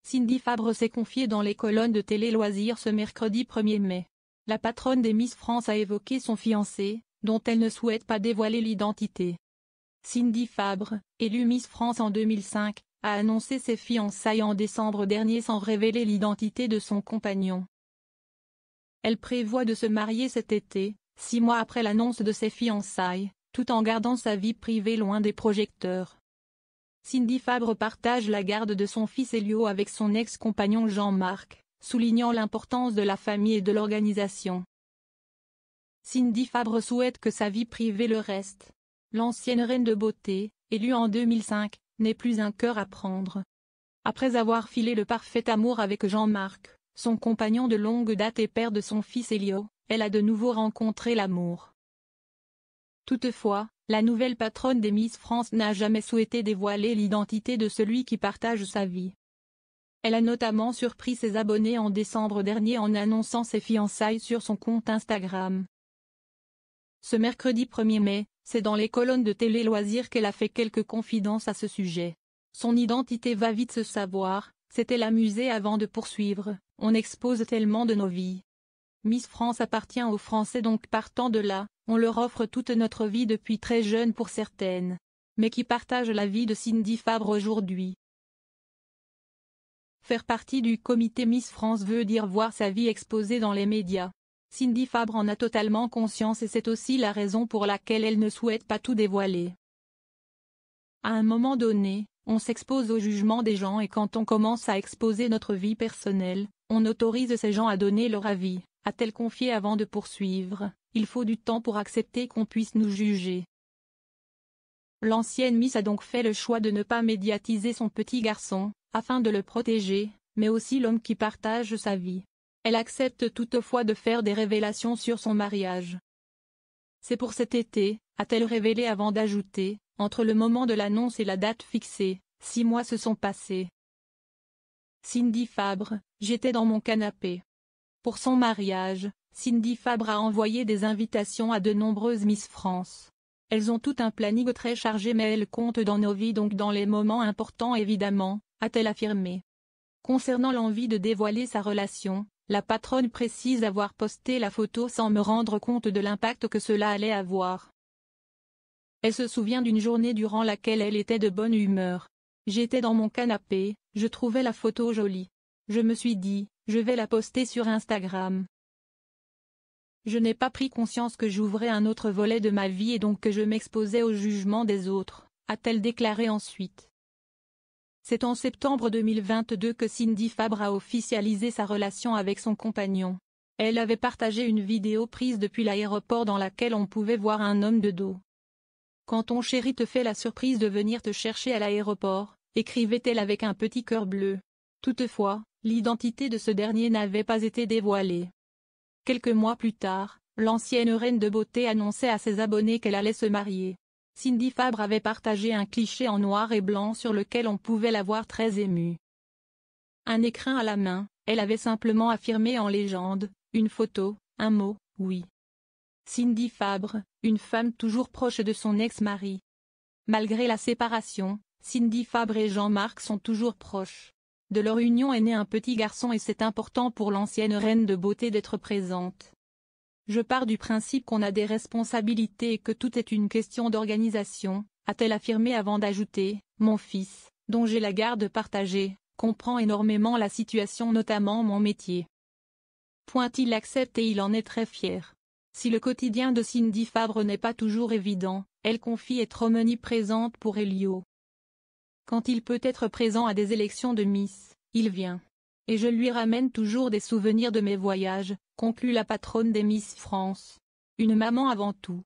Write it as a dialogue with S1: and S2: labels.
S1: Cindy Fabre s'est confiée dans les colonnes de Télé Loisirs ce mercredi 1er mai. La patronne des Miss France a évoqué son fiancé, dont elle ne souhaite pas dévoiler l'identité. Cindy Fabre, élue Miss France en 2005, a annoncé ses fiançailles en décembre dernier sans révéler l'identité de son compagnon. Elle prévoit de se marier cet été, 6 mois après l'annonce de ses fiançailles, tout en gardant sa vie privée loin des projecteurs. Cindy Fabre partage la garde de son fils Elio avec son ex-compagnon Jean-Marc, soulignant l'importance de la famille et de l'organisation. Cindy Fabre souhaite que sa vie privée le reste. L'ancienne reine de beauté, élue en 2005, n'est plus un cœur à prendre. Après avoir filé le parfait amour avec Jean-Marc, son compagnon de longue date et père de son fils Elio, elle a de nouveau rencontré l'amour. Toutefois, la nouvelle patronne des Miss France n'a jamais souhaité dévoiler l'identité de celui qui partage sa vie. Elle a notamment surpris ses abonnés en décembre dernier en annonçant ses fiançailles sur son compte Instagram. Ce mercredi 1er mai, c'est dans les colonnes de Télé Loisirs qu'elle a fait quelques confidences à ce sujet. Son identité va vite se savoir, s'est-elle amusée avant de poursuivre, on expose tellement de nos vies. Miss France appartient aux Français donc partant de là, on leur offre toute notre vie depuis très jeune pour certaines. Mais qui partagent la vie de Cindy Fabre aujourd'hui? Faire partie du comité Miss France veut dire voir sa vie exposée dans les médias. Cindy Fabre en a totalement conscience et c'est aussi la raison pour laquelle elle ne souhaite pas tout dévoiler. À un moment donné, on s'expose au jugement des gens et quand on commence à exposer notre vie personnelle, on autorise ces gens à donner leur avis, a-t-elle confié avant de poursuivre. Il faut du temps pour accepter qu'on puisse nous juger. L'ancienne Miss a donc fait le choix de ne pas médiatiser son petit garçon, afin de le protéger, mais aussi l'homme qui partage sa vie. Elle accepte toutefois de faire des révélations sur son mariage. C'est pour cet été, a-t-elle révélé avant d'ajouter, entre le moment de l'annonce et la date fixée, 6 mois se sont passés. Cindy Fabre, j'étais dans mon canapé. Pour son mariage, Cindy Fabre a envoyé des invitations à de nombreuses Miss France. Elles ont tout un planning très chargé mais elles comptent dans nos vies donc dans les moments importants évidemment, a-t-elle affirmé. Concernant l'envie de dévoiler sa relation, la patronne précise avoir posté la photo sans me rendre compte de l'impact que cela allait avoir. Elle se souvient d'une journée durant laquelle elle était de bonne humeur. J'étais dans mon canapé, je trouvais la photo jolie. Je me suis dit, je vais la poster sur Instagram. Je n'ai pas pris conscience que j'ouvrais un autre volet de ma vie et donc que je m'exposais au jugement des autres, a-t-elle déclaré ensuite. C'est en septembre 2022 que Cindy Fabre a officialisé sa relation avec son compagnon. Elle avait partagé une vidéo prise depuis l'aéroport dans laquelle on pouvait voir un homme de dos. Quand ton chéri te fait la surprise de venir te chercher à l'aéroport, écrivait-elle avec un petit cœur bleu. Toutefois, l'identité de ce dernier n'avait pas été dévoilée. Quelques mois plus tard, l'ancienne reine de beauté annonçait à ses abonnés qu'elle allait se marier. Cindy Fabre avait partagé un cliché en noir et blanc sur lequel on pouvait la voir très émue. Un écrin à la main, elle avait simplement affirmé en légende, une photo, un mot, oui. Cindy Fabre, une femme toujours proche de son ex-mari. Malgré la séparation, Cindy Fabre et Jean-Marc sont toujours proches. De leur union est né un petit garçon et c'est important pour l'ancienne reine de beauté d'être présente. Je pars du principe qu'on a des responsabilités et que tout est une question d'organisation, a-t-elle affirmé avant d'ajouter, mon fils, dont j'ai la garde partagée, comprend énormément la situation notamment mon métier. Il l'accepte et il en est très fier. Si le quotidien de Cindy Fabre n'est pas toujours évident, elle confie être omniprésente pour Elio. Quand il peut être présent à des élections de Miss, il vient. Et je lui ramène toujours des souvenirs de mes voyages, conclut la patronne des Miss France. Une maman avant tout.